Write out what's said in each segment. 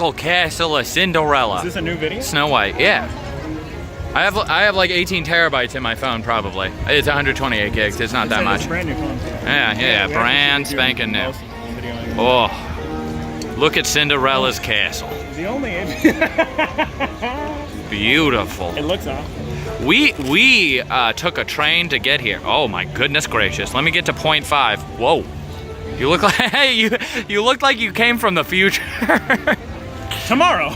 magical castle of Cinderella. Is this a new video? Snow White, yeah. I have like 18 terabytes in my phone probably. It's 128 gigs. It's not that much. It's brand new phone. Yeah, brand spanking new. Oh, look at Cinderella's castle. The only. Beautiful. It looks awesome. We took a train to get here. Oh my goodness gracious! Let me get to point 5. Whoa, you look like you look like you came from the future. Tomorrow,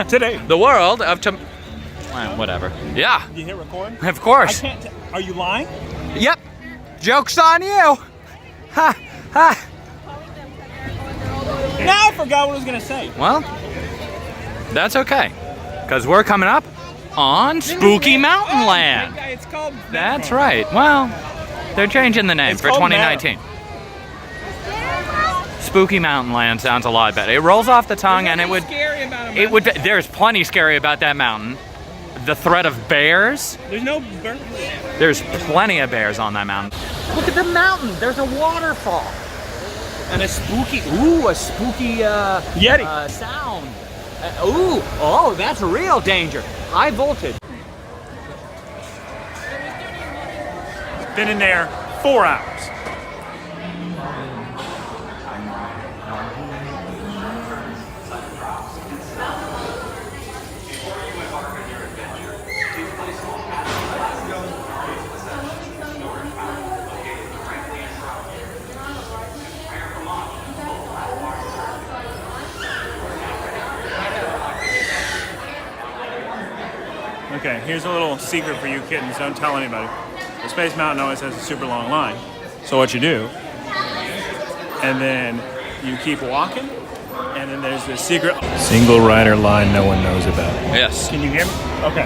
today, the world of whatever. Yeah. You hit record? Of course. I can't. Are you lying? Yep. Joke's on you. Ha ha. Now I forgot what I was gonna say. Well, that's okay, cause we're coming up on Spooky Mountain Land. It's called. That's right. Well, they're changing the name for 2019. Spooky Mountain Land sounds a lot better. It rolls off the tongue, and it would. There's plenty scary about that mountain. The threat of bears. There's no bears. There's plenty of bears on that mountain. Look at the mountain. There's a waterfall. And a spooky Yeti sound. Oh, that's real danger. High voltage. Been in there 4 hours. Okay, here's a little secret for you kittens. Don't tell anybody. The Space Mountain always has a super long line. So what you do, and then you keep walking, and then there's this secret single rider line no one knows about. Yes. Can you hear me? Okay.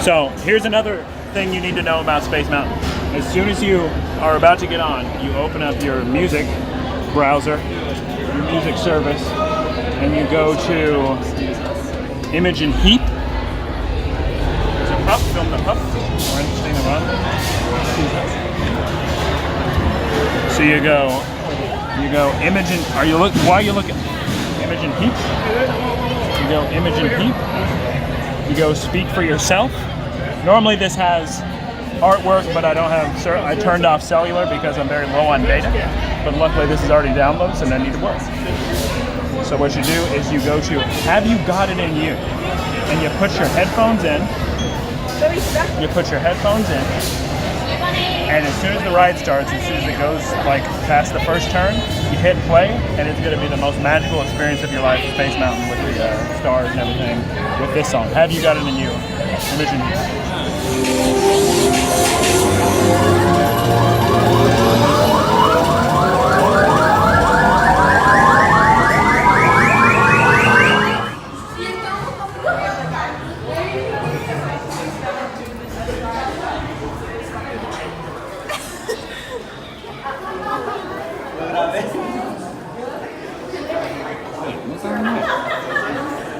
So here's another thing you need to know about Space Mountain. As soon as you are about to get on, you open up your music browser, your music service, and you go to Image and Heap. Up, film the up. More interesting than run. So you go image and why are you looking? Image and heap. You go image and heap. You go speak for yourself. Normally this has artwork, but I don't have. I turned off cellular because I'm very low on data. But luckily this is already downloaded, so no need to worry. So what you do is you go to Have You Got It In You, and you put your headphones in. You put your headphones in, and as soon as the ride starts, as soon as it goes like past the first turn, you hit play, and it's going to be the most magical experience of your life, Space Mountain with the stars and everything, with this song. Have You Got It In You? Imagine You.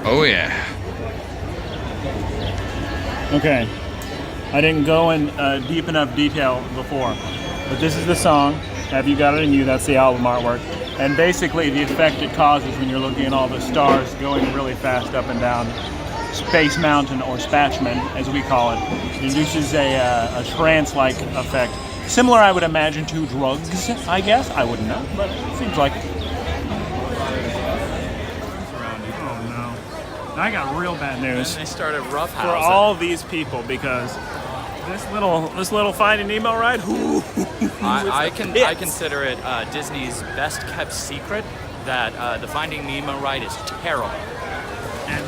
Oh yeah. Okay, I didn't go in deep enough detail before, but this is the song, Have You Got It In You, that's the album artwork, and basically the effect it causes when you're looking at all the stars going really fast up and down Space Mountain, or Spatchman as we call it, induces a trance-like effect. Similar, I would imagine, to drugs, I guess. I wouldn't know, but it seems like it. I got real bad news. And they started roughhousing for all these people, because this little Finding Nemo ride. I consider it Disney's best kept secret that the Finding Nemo ride is terrible. And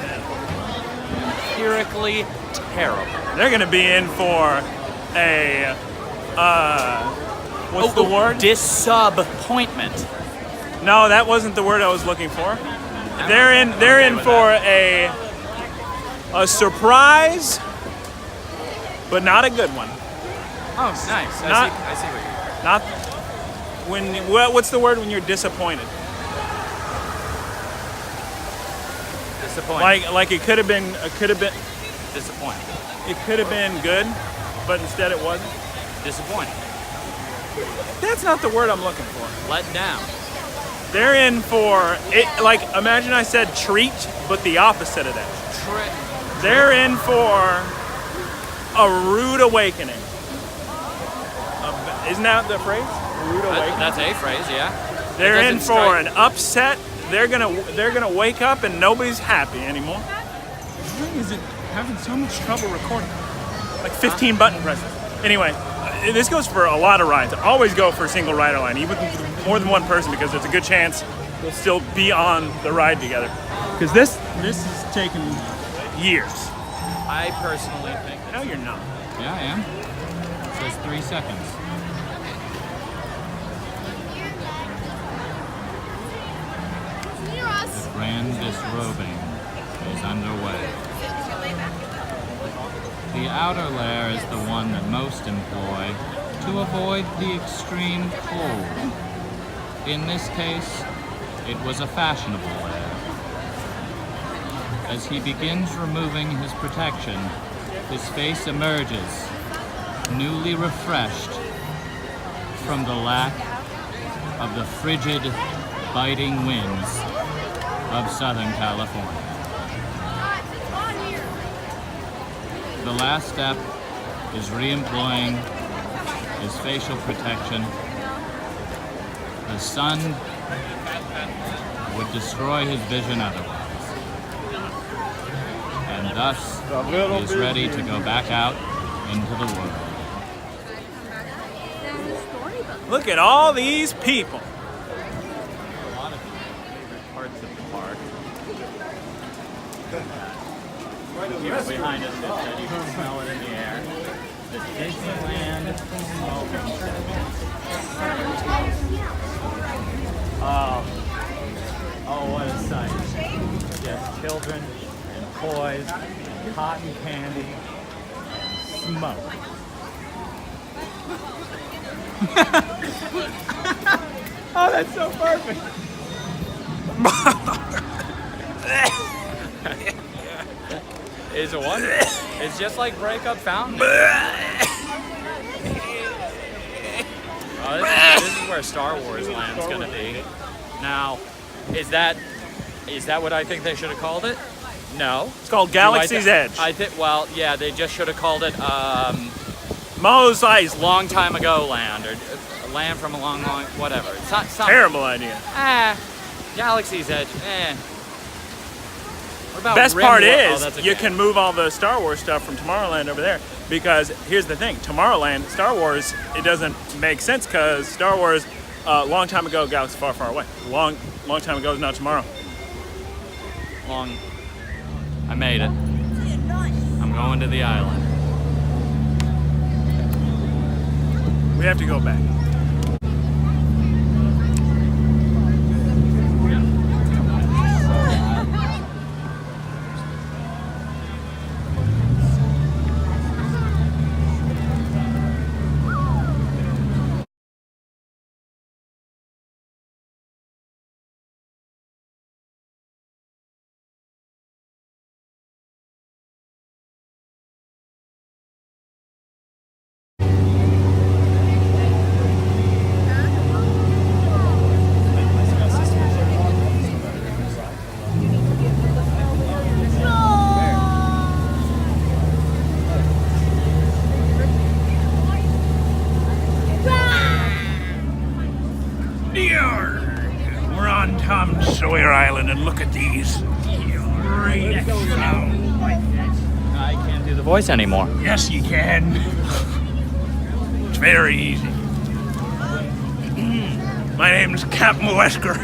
empirically terrible. They're gonna be in for a what's the word? Disappointment. No, that wasn't the word I was looking for. They're in for a surprise, but not a good one. Oh, nice. I see what you're Not when. What's the word when you're disappointed? Disappointed. Like it could have been. Disappointed. It could have been good, but instead it wasn't. Disappointed. That's not the word I'm looking for. Let down. They're in for it. Like, imagine I said treat, but the opposite of that. They're in for a rude awakening. Isn't that the phrase? Rude awakening. That's a phrase, yeah. They're in for an upset. They're gonna wake up and nobody's happy anymore. Why is it having so much trouble recording? Like 15 button presses. Anyway, this goes for a lot of rides. Always go for a single rider line, even with more than one person, because there's a good chance we'll still be on the ride together. Because this is taking years. I personally think. No, you're not. Yeah, I am. It says 3 seconds. The grand disrobing is underway. The outer layer is the one that most employ to avoid the extreme cold. In this case, it was a fashionable layer. As he begins removing his protection, his face emerges, newly refreshed from the lack of the frigid, biting winds of Southern California. The last step is re-employing his facial protection. The sun would destroy his vision otherwise. And thus, he is ready to go back out into the world. Look at all these people. A lot of favorite parts of the park. Here behind us, you can smell it in the air. The Disneyland smoking section. Oh, what a sight. Yes, children and toys, and cotton candy, smoke. Oh, that's so perfect. It's a wonder. It's just like Breakup Fountain. This is where Star Wars Land's gonna be. Now, is that what I think they should have called it? No. It's called Galaxy's Edge. I think. Well, yeah, they just should have called it Mos Eisley. Long Time Ago Land, or Land from a Long, whatever. It's not something. Terrible idea. Galaxy's Edge. What about Best part Rimworld? is you can move all the Star Wars stuff from Tomorrowland over there, because here's the thing: Tomorrowland, Star Wars, it doesn't make sense because Star Wars, long time ago, galaxy far, far away. Long time ago is not tomorrow. I made it. I'm going to the island. We have to go back. We're on Tom Sawyer Island, and look at these great sounds. I can't do the voice anymore. Yes, you can. It's very easy. My name's Captain Wesker,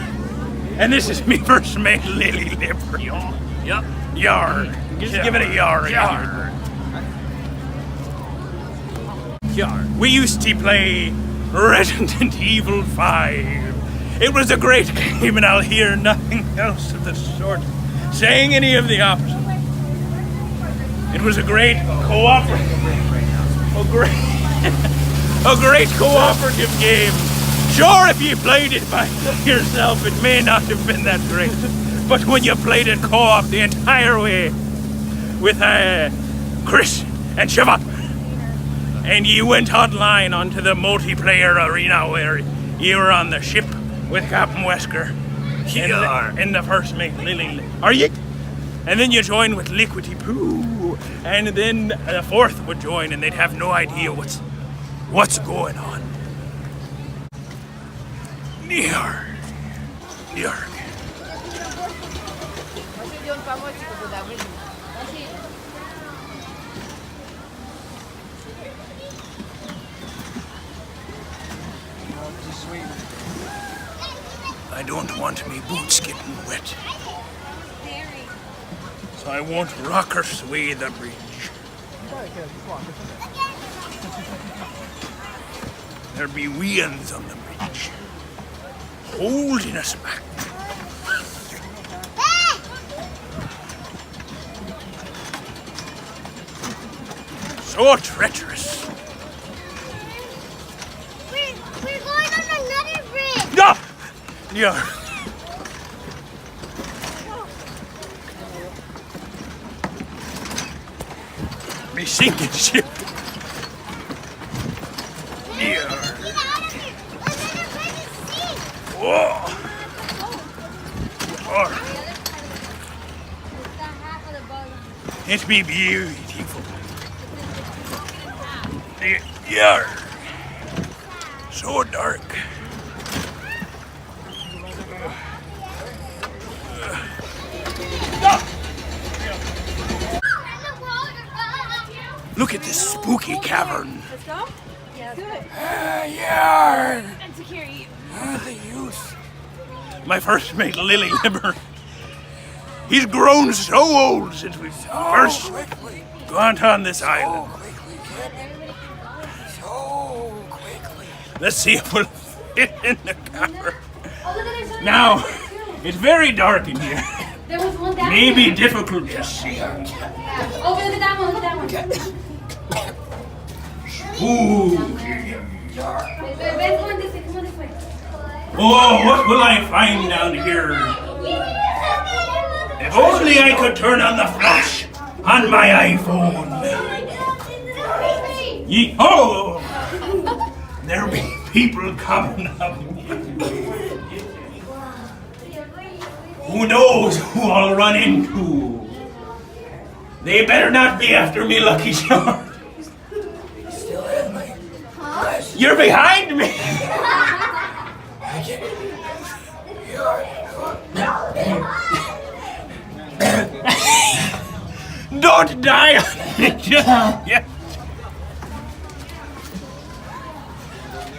and this is me first mate Lily Lipper. Yup. Yard. Just give it a yard. Yard. Yard. We used to play Resident Evil 5. It was a great game, and I'll hear nothing else of the sort saying any of the opposite. It was a great a great cooperative game. Sure, if you played it by yourself, it may not have been that great. But when you played it co-op the entire way with Chris and Siobhan, and you went online onto the multiplayer arena where you were on the ship with Captain Wesker. Here. In the first mate, Lily. Are you? And then you join with Liquidy Poo. And then the fourth would join and they'd have no idea what's going on. Near. I don't want me boots getting wet. So I won't rock or sway the bridge. There be weans on the bridge, holding us back. So treacherous. We're going on another bridge. No! Yeah. Me sinking ship. Yeah. Whoa. It be beautiful. Yeah. So dark. Look at this spooky cavern. Let's go? Yeah, let's do it. Yeah. And to carry you. The use. My first mate, Lily Limmer. He's grown so old since we first gone on this island. So quickly. Let's see if we'll fit in the cavern. Now, it's very dark in here. There was one down Maybe there. difficult to see. Oh, look at that one, look at that one. Ooh. Come on this way, come on this way. Oh, what will I find down here? If only I could turn on the flash on my iPhone. Yee-ho! There be people coming up. Who knows who I'll run into? They better not be after me, Lucky Charm. Still have my flesh. You're behind me. Don't die on me just yet.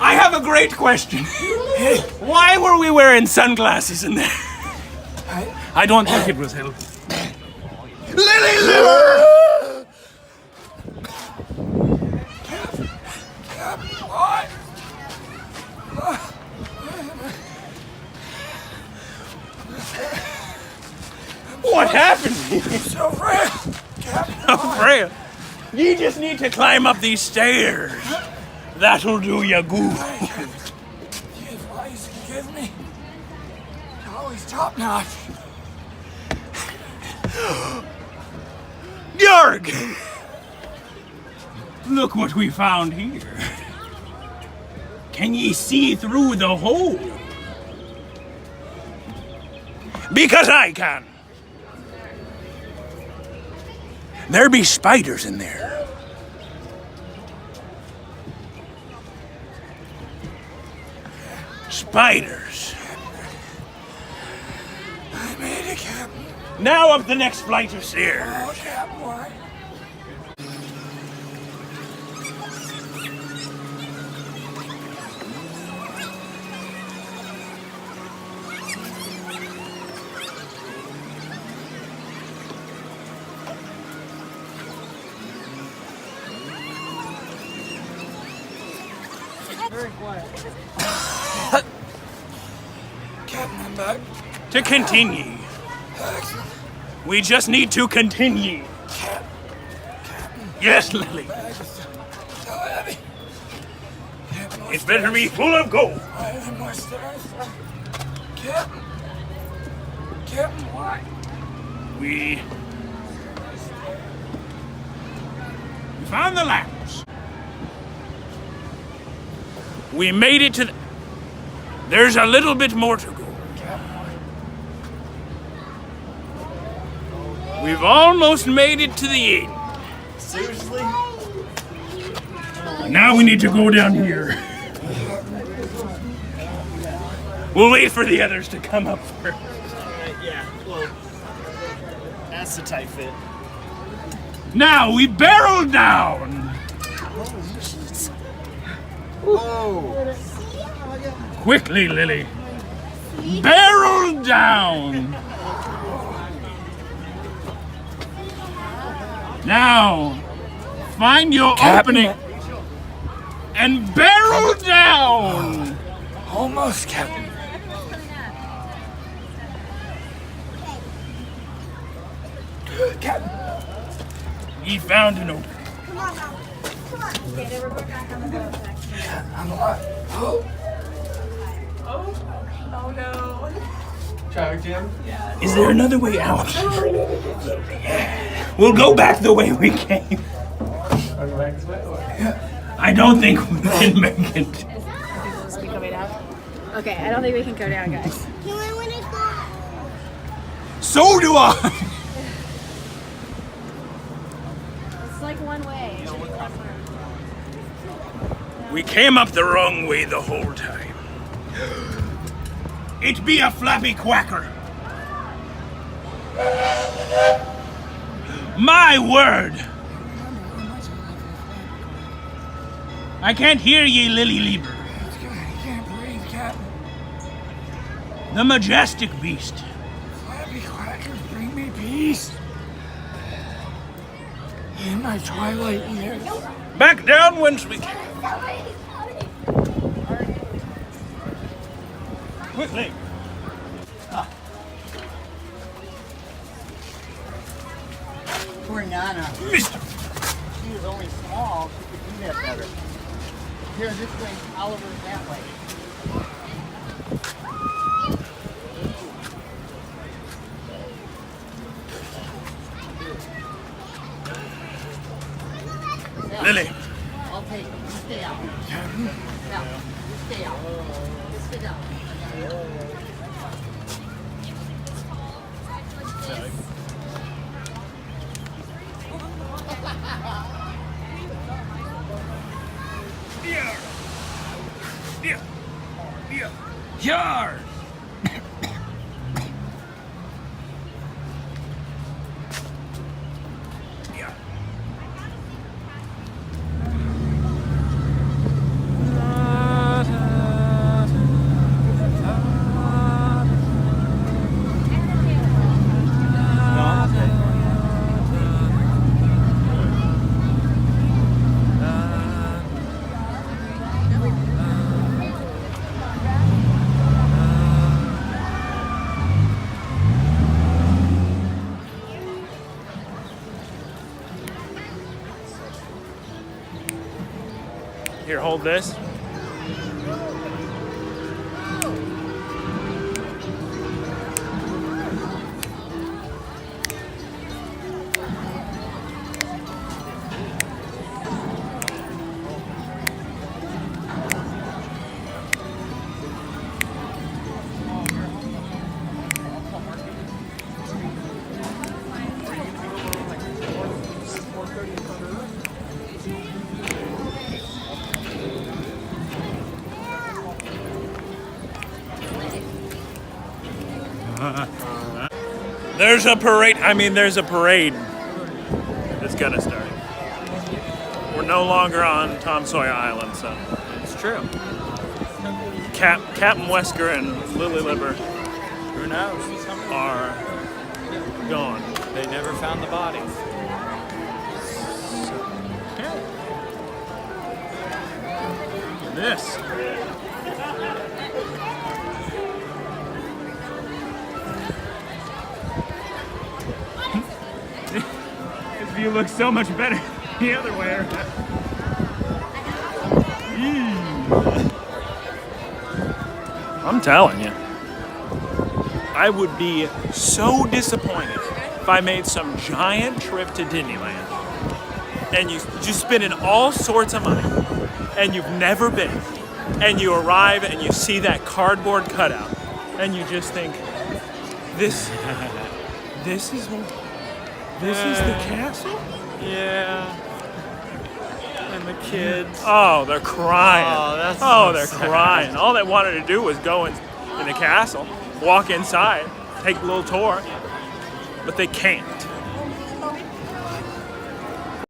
I have a great question. Why were we wearing sunglasses in there? I don't think it was healthy. Lily Liver! What happened? So frail. Captain, So frail. You just need to climb up these stairs. That'll do you good. the advice you give me, always top notch. Yarg! Look what we found here. Can ye see through the hole? Because I can. There be spiders in there. Spiders. I made it, Captain. Now up the next flight of stairs. Oh, Captain, why? Very quiet. Captain, I'm back. To continue. Excellent. We just need to continue. Captain, Yes, Lily. bag is so heavy. Captain, more It better be full of gold. stairs. More stairs. Captain. Captain, why? We found the lamps. We made it to the... There's a little bit more to go. We've almost made it to the end. Seriously? Now we need to go down here. We'll wait for the others to come up first. Yeah, well, that's the tight fit. Now we barrel down. Whoa! Quickly, Lily. Barrel down. Now, find your opening and barrel down. Almost, Captain. Captain. He found an opening. Come on now. Come on. Okay, then we're going back on the boat section. I'm alive. Oh. Is there another way out? We'll go back the way we came. I don't think we can make it. Okay, I don't think we can go down, guys. So do I. It's like one way. We came up the wrong way the whole time. It be a flappy quacker. My word! I can't hear ye, Lily Lieber. I can't breathe, Captain. The majestic beast. Flappy quackers bring me peace. In my twilight years. Back down whence we came. Quickly. Poor Nana. Mister. She was only small. She could do that better. Here, this way. Oliver's that way. Lily. I'll take it. You stay out. Yeah. You stay out. You sit down. Yar. Here, hold this. There's a parade. There's a parade that's gonna start. We're no longer on Tom Sawyer Island, so It's true. Captain Wesker and Lily Lieber Who knows? are gone. They never found the body. This. This view looks so much better the other way around. I'm telling you, I would be so disappointed if I made some giant trip to Disneyland and you just spending all sorts of money and you've never been and you arrive and you see that cardboard cutout, and you just think, this is the castle? Yeah. And the kids. Oh, they're crying. Oh, that's they're so sad. crying. All they wanted to do was go in the castle, walk inside, take a little tour, but they can't.